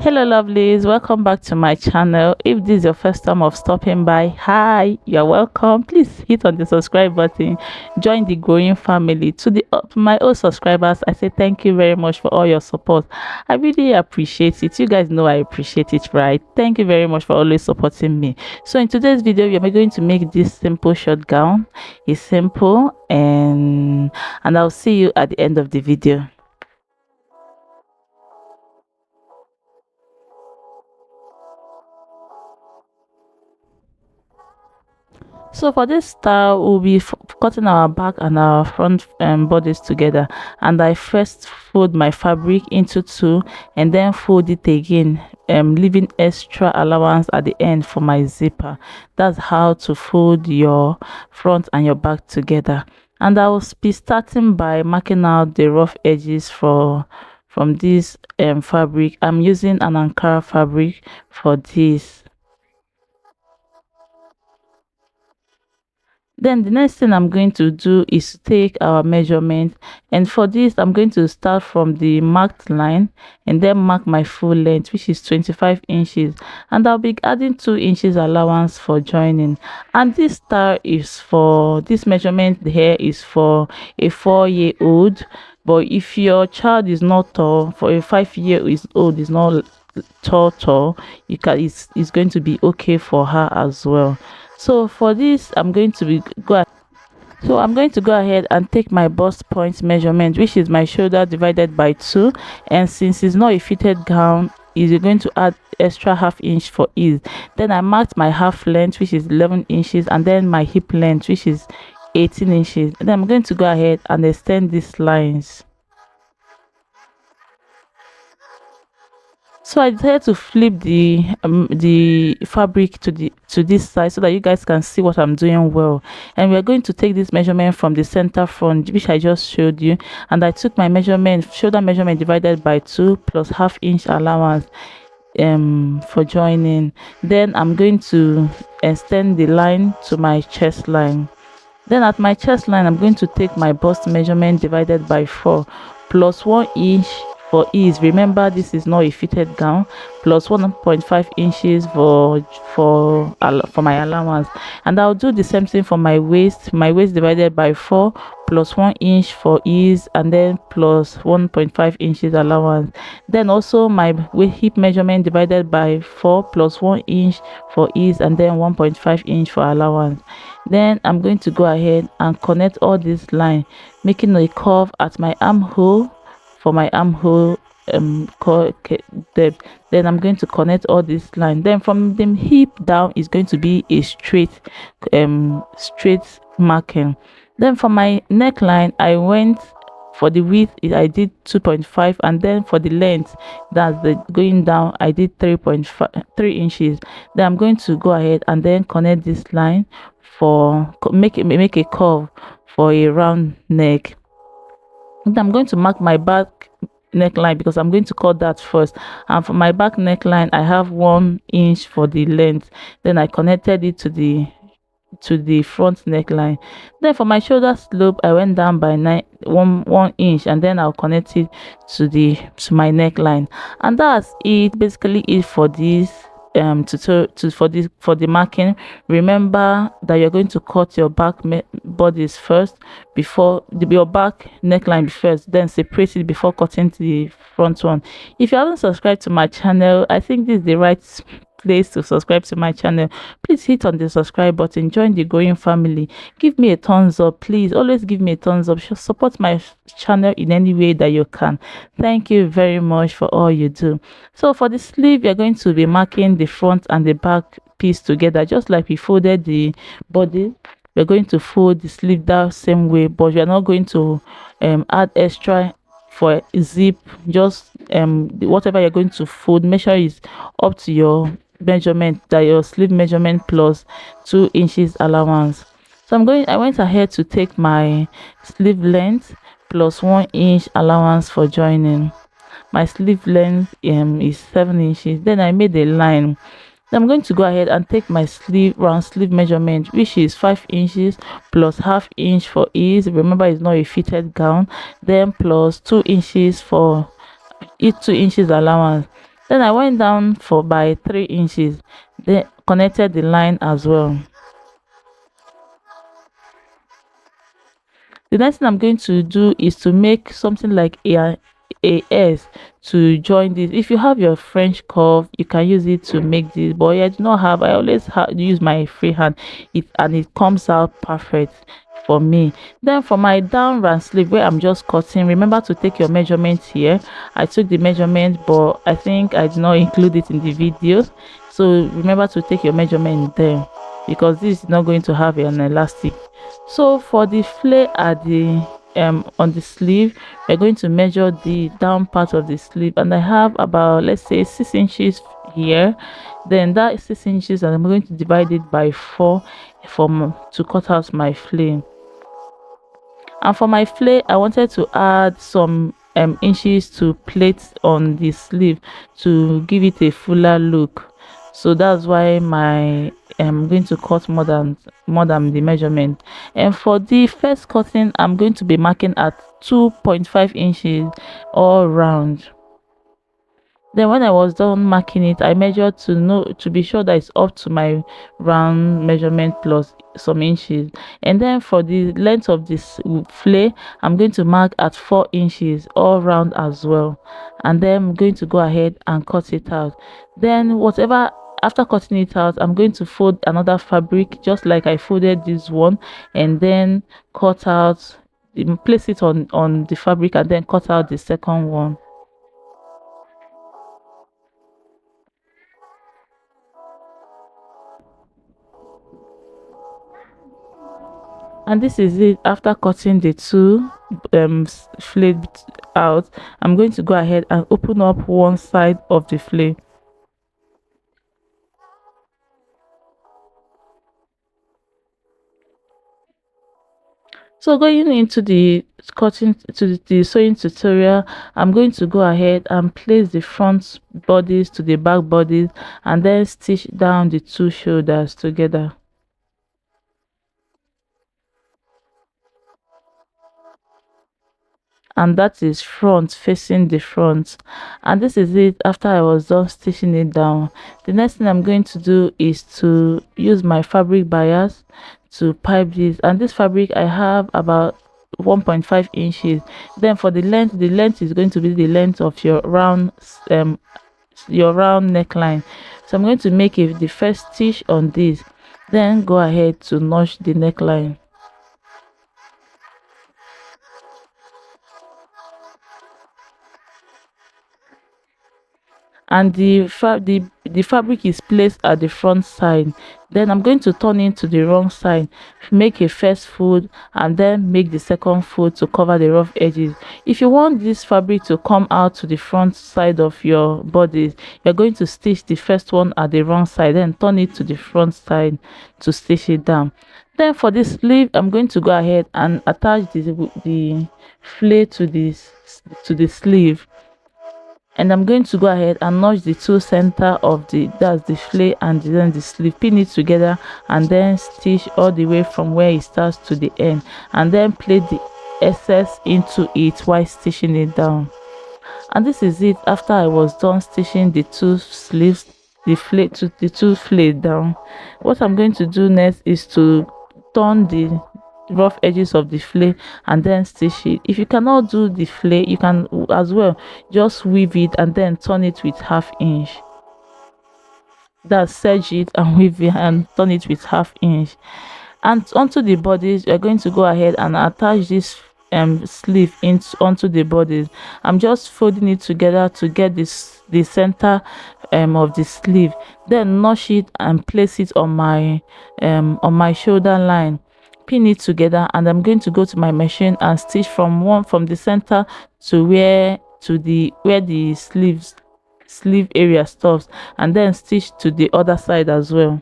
Hello lovelies, welcome back to my channel. If this is your first time of stopping by, hi, you're welcome. Please hit on the subscribe button, join the growing family. To my old subscribers, I say thank you very much for all your support. I really appreciate it. You guys know I appreciate it, right? Thank you very much for always supporting me. So in today's video, we are going to make this simple short gown. It's simple, and I'll see you at the end of the video. So for this style, we'll be cutting our back and our front bodies together, and I first fold my fabric into two and then fold it again, leaving extra allowance at the end for my zipper. That's how to fold your front and your back together. And I will be starting by marking out the rough edges from this fabric. I'm using an Ankara fabric for this. Then the next thing I'm going to do is to take our measurement, and for this I'm going to start from the marked line and then mark my full length, which is 25 inches, and I'll be adding 2 inches allowance for joining. And this style is for this measurement here is for a 4-year-old, but if your child is not tall, for a 5-year-old is not tall, you can it's going to be okay for her as well. So for this I'm going to go ahead and take my bust point measurement, which is my shoulder divided by 2, and since it's not a fitted gown, you're going to add extra ½ inch for ease. Then I marked my half length, which is 11 inches, and then my hip length, which is 18 inches. And then I'm going to go ahead and extend these lines. So I decided to flip the fabric to this side so that you guys can see what I'm doing well. And we are going to take this measurement from the center front, which I just showed you, and I took my measurement, shoulder measurement divided by 2 plus ½ inch allowance for joining. Then I'm going to extend the line to my chest line. Then at my chest line, I'm going to take my bust measurement divided by 4 plus 1 inch for ease. Remember, this is not a fitted gown, plus 1.5 inches for my allowance. And I'll do the same thing for my waist divided by 4 plus 1 inch for ease, and then plus 1.5 inches allowance. Then also my hip measurement divided by 4 plus 1 inch for ease, and then 1.5 inch for allowance. Then I'm going to go ahead and connect all this line, making a curve at my armhole. For my armhole depth, then I'm going to connect all this line. Then from the hip down is going to be a straight marking. Then for my neckline, I went for the width, I did 2.5, and then for the length, that's the going down, I did 3 inches. Then I'm going to go ahead and then connect this line for make a curve for a round neck. I'm going to mark my back neckline because I'm going to cut that first, and for my back neckline I have 1 inch for the length. Then I connected it to the front neckline. Then for my shoulder slope, I went down by 1 inch, and then I'll connect it to my neckline. And that's it, basically it for this for the marking. Remember that you're going to cut your back bodies first, before your back neckline first, then separate it before cutting the front one. If you haven't subscribed to my channel, I think this is the right place to subscribe to my channel. Please hit on the subscribe button, join the growing family, give me a thumbs up. Please always give me a thumbs up. Support my channel in any way that you can. Thank you very much for all you do. So for the sleeve, you're going to be marking the front and the back piece together, just like we folded the body. We're going to fold the sleeve that same way, but you're not going to add extra for zip. Just whatever you're going to fold, make sure it's up to your measurement, that your sleeve measurement plus 2 inches allowance. So I went ahead to take my sleeve length plus 1 inch allowance for joining. My sleeve length is 7 inches. Then I made a line. Then I'm going to go ahead and take my round sleeve measurement, which is 5 inches plus ½ inch for ease. Remember, it's not a fitted gown. Then plus 2 inches for each 2 inches allowance. Then I went down for by 3 inches, then connected the line as well. The next thing I'm going to do is to make something like a S to join this. If you have your French curve, you can use it to make this, but I do not have. I always use my free hand, and it comes out perfect for me. Then for my down round sleeve where I'm just cutting, remember to take your measurements here. I took the measurement, but I think I did not include it in the video, so remember to take your measurement there, because this is not going to have an elastic. So for the flare at the on the sleeve, we're going to measure the down part of the sleeve, and I have about, let's say, 6 inches here. Then that 6 inches, and I'm going to divide it by 4 to cut out my flare. And for my flare, I wanted to add some inches to plates on the sleeve to give it a fuller look. So that's why I'm going to cut more than the measurement. And for the first cutting, I'm going to be marking at 2.5 inches all round. Then when I was done marking it, I measured to be sure that it's up to my round measurement plus some inches. And then for the length of this flare, I'm going to mark at 4 inches all round as well. And then I'm going to go ahead and cut it out. Then whatever, after cutting it out, I'm going to fold another fabric just like I folded this one, and then cut out, place it on the fabric, and then cut out the second one. And this is it. After cutting the two flare out, I'm going to go ahead and open up one side of the flare. So going into the cutting to the sewing tutorial, I'm going to go ahead and place the front bodies to the back bodies, and then stitch down the two shoulders together. And that is front facing the front. And this is it. After I was done stitching it down, the next thing I'm going to do is to use my fabric bias to pipe this. And this fabric, I have about 1.5 inches. Then for the length is going to be the length of your round neckline. So I'm going to make the first stitch on this, then go ahead to notch the neckline. And the fabric is placed at the front side. Then I'm going to turn it to the wrong side, make a first fold, and then make the second fold to cover the rough edges. If you want this fabric to come out to the front side of your bodies, you're going to stitch the first one at the wrong side, then turn it to the front side to stitch it down. Then for this sleeve, I'm going to go ahead and attach the flare to the sleeve, and I'm going to go ahead and notch the two center of that's the flare and then the sleeve, pin it together, and then stitch all the way from where it starts to the end, and then plait the excess into it while stitching it down. And this is it. After I was done stitching the two sleeves, the two flare down, what I'm going to do next is to turn the rough edges of the flare and then stitch it. If you cannot do the flare, you can as well just weave it and then turn it with 1/2 inch. That's serge it and weave it and turn it with 1/2 inch. And onto the bodies, you're going to go ahead and attach this sleeve onto the bodies. I'm just folding it together to get the center of the sleeve, then notch it and place it on my shoulder line, pin it together, and I'm going to go to my machine and stitch from the center to where the sleeve area stops, and then stitch to the other side as well.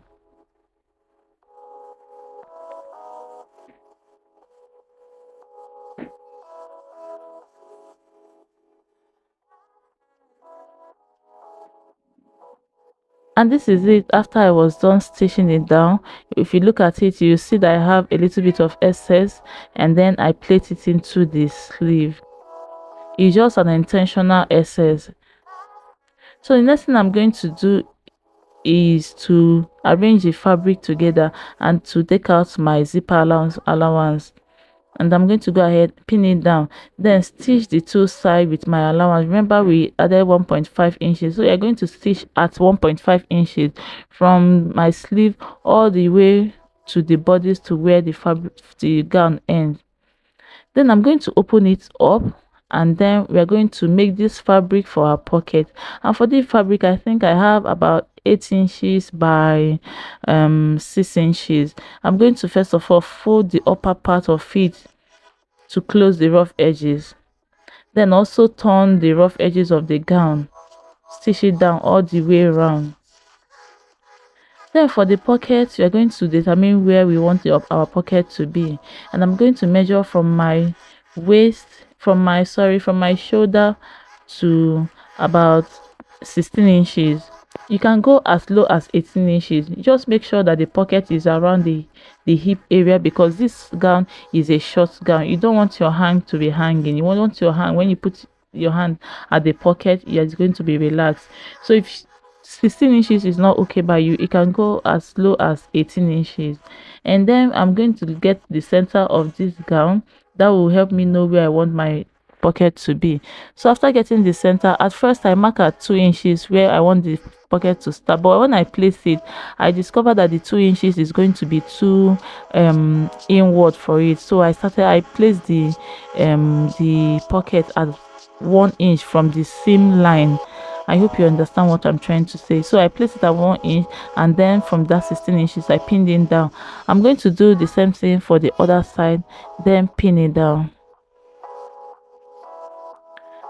And this is it. After I was done stitching it down, if you look at it, you see that I have a little bit of excess, and then I plait it into the sleeve. It's just an intentional excess. So the next thing I'm going to do is to arrange the fabric together and to take out my zipper allowance, and I'm going to go ahead, pin it down, then stitch the two sides with my allowance. Remember, we added 1.5 inches, so you're going to stitch at 1.5 inches from my sleeve all the way to the bodice to where the gown ends. Then I'm going to open it up, and then we are going to make this fabric for our pocket. And for the fabric, I think I have about 8 inches by 6 inches. I'm going to first of all fold the upper part of it to close the rough edges, then also turn the rough edges of the gown, stitch it down all the way around. Then for the pocket, we are going to determine where we want our pocket to be, and I'm going to measure from my waist, from my shoulder to about 16 inches. You can go as low as 18 inches. Just make sure that the pocket is around the hip area, because this gown is a short gown. You don't want your hand to be hanging. You want your hand, when you put your hand at the pocket, it's going to be relaxed. So if 16 inches is not okay by you, can go as low as 18 inches. And then I'm going to get the center of this gown. That will help me know where I want my pocket to be. So after getting the center, at first I mark at 2 inches where I want the pocket to start, but when I place it, I discovered that the 2 inches is going to be too inward for it. So I placed the pocket at 1 inch from the seam line. I hope you understand what I'm trying to say. So I placed it at 1 inch, and then from that 16 inches I pinned it down. I'm going to do the same thing for the other side, then pin it down.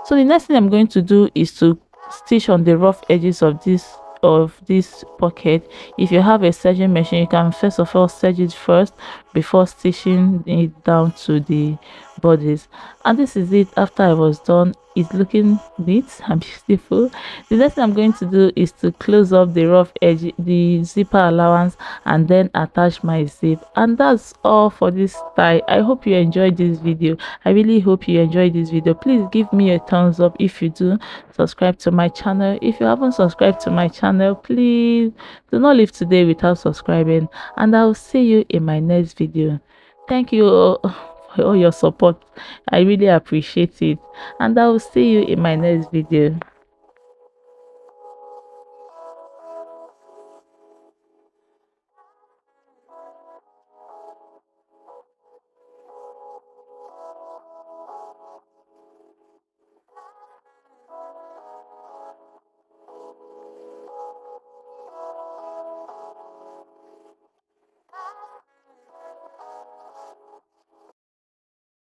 So the next thing I'm going to do is to stitch on the rough edges of this pocket. If you have a serging machine, you can first of all serge it first before stitching it down to the bodies. And this is it after I was done. It's looking neat and beautiful. The next thing I'm going to do is to close up the rough edge, the zipper allowance, and then attach my zip. And that's all for this style. I hope you enjoyed this video. I really hope you enjoyed this video. Please give me a thumbs up if you do. Subscribe to my channel. If you haven't subscribed to my channel, please do not leave today without subscribing, and I'll see you in my next video. Thank you for all your support. I really appreciate it, and I will see you in my next video.